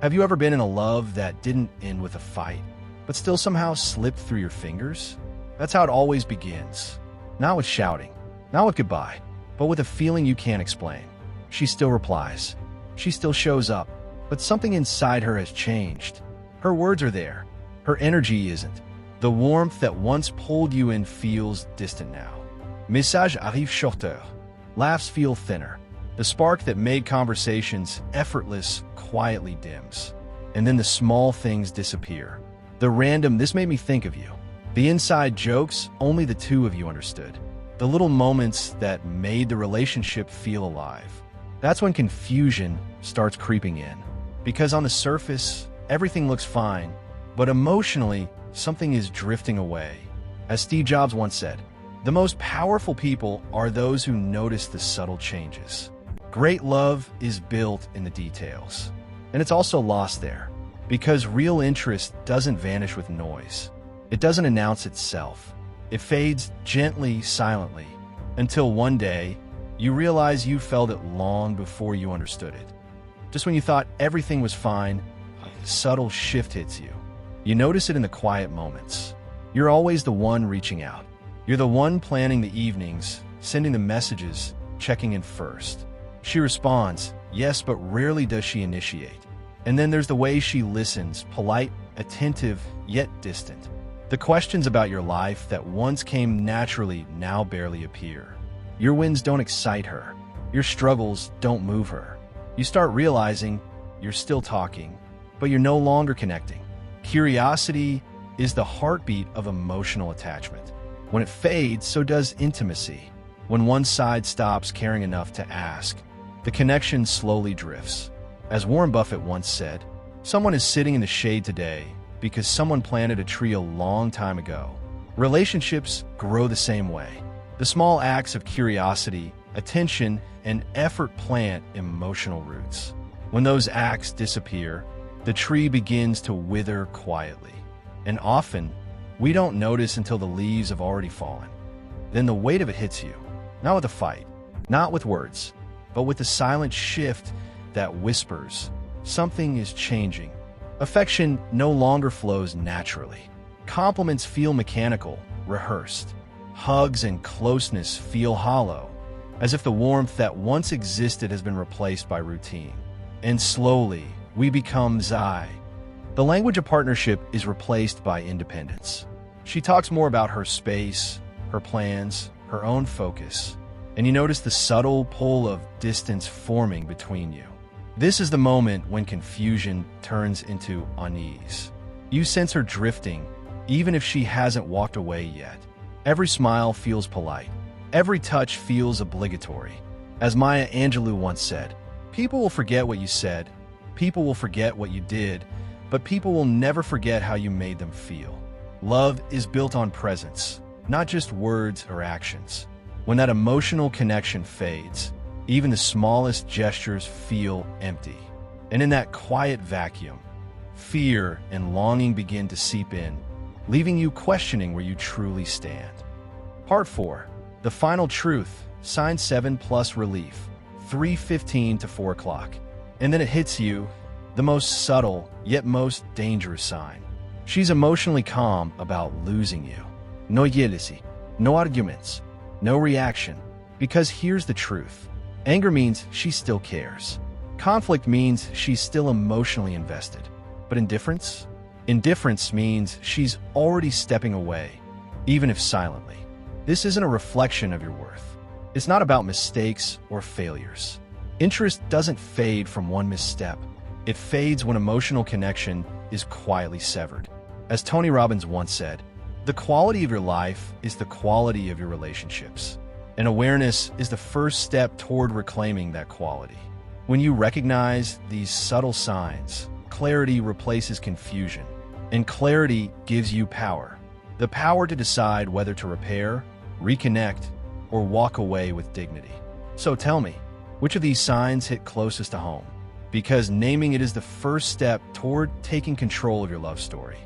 Have you ever been in a love that didn't end with a fight, but still somehow slipped through your fingers? That's how it always begins. Not with shouting, not with goodbye, but with a feeling you can't explain. She still replies. She still shows up, but something inside her has changed. Her words are there. Her energy isn't. The warmth that once pulled you in feels distant now. Message arrive shorter. Laughs feel thinner. The spark that made conversations effortless quietly dims. And then the small things disappear. The random, "This made me think of you." The inside jokes, only the two of you understood. The little moments that made the relationship feel alive. That's when confusion starts creeping in. Because on the surface, everything looks fine, but emotionally, something is drifting away. As Steve Jobs once said, "The most powerful people are those who notice the subtle changes." Great love is built in the details. And it's also lost there, because real interest doesn't vanish with noise. It doesn't announce itself. It fades gently, silently, until one day, you realize you felt it long before you understood it. Just when you thought everything was fine, a subtle shift hits you. You notice it in the quiet moments. You're always the one reaching out. You're the one planning the evenings, sending the messages, checking in first. She responds, yes, but rarely does she initiate. And then there's the way she listens, polite, attentive, yet distant. The questions about your life that once came naturally now barely appear. Your wins don't excite her. Your struggles don't move her. You start realizing you're still talking, but you're no longer connecting. Curiosity is the heartbeat of emotional attachment. When it fades, so does intimacy. When one side stops caring enough to ask, the connection slowly drifts. As Warren Buffett once said, someone is sitting in the shade today because someone planted a tree a long time ago. Relationships grow the same way. The small acts of curiosity, attention, and effort plant emotional roots. When those acts disappear, the tree begins to wither quietly. And often, we don't notice until the leaves have already fallen. Then the weight of it hits you, not with a fight, not with words, but with the silent shift that whispers, something is changing. Affection no longer flows naturally. Compliments feel mechanical, rehearsed. Hugs and closeness feel hollow, as if the warmth that once existed has been replaced by routine. And slowly, we become Zai. The language of partnership is replaced by independence. She talks more about her space, her plans, her own focus, and you notice the subtle pull of distance forming between you. This is the moment when confusion turns into unease. You sense her drifting, even if she hasn't walked away yet. Every smile feels polite. Every touch feels obligatory. As Maya Angelou once said, people will forget what you said, people will forget what you did, but people will never forget how you made them feel. Love is built on presence, not just words or actions. When that emotional connection fades, even the smallest gestures feel empty. And in that quiet vacuum, fear and longing begin to seep in, leaving you questioning where you truly stand. Part 4. The Final Truth, Sign 7 plus Relief, 3:15 to 4 o'clock. And then it hits you, the most subtle, yet most dangerous sign. She's emotionally calm about losing you. No jealousy, no arguments, no reaction. Because here's the truth. Anger means she still cares. Conflict means she's still emotionally invested. But indifference? Indifference means she's already stepping away, even if silently. This isn't a reflection of your worth. It's not about mistakes or failures. Interest doesn't fade from one misstep. It fades when emotional connection is quietly severed. As Tony Robbins once said, the quality of your life is the quality of your relationships. And awareness is the first step toward reclaiming that quality. When you recognize these subtle signs, clarity replaces confusion, and clarity gives you power. The power to decide whether to repair, reconnect, or walk away with dignity. So tell me, which of these signs hit closest to home? Because naming it is the first step toward taking control of your love story.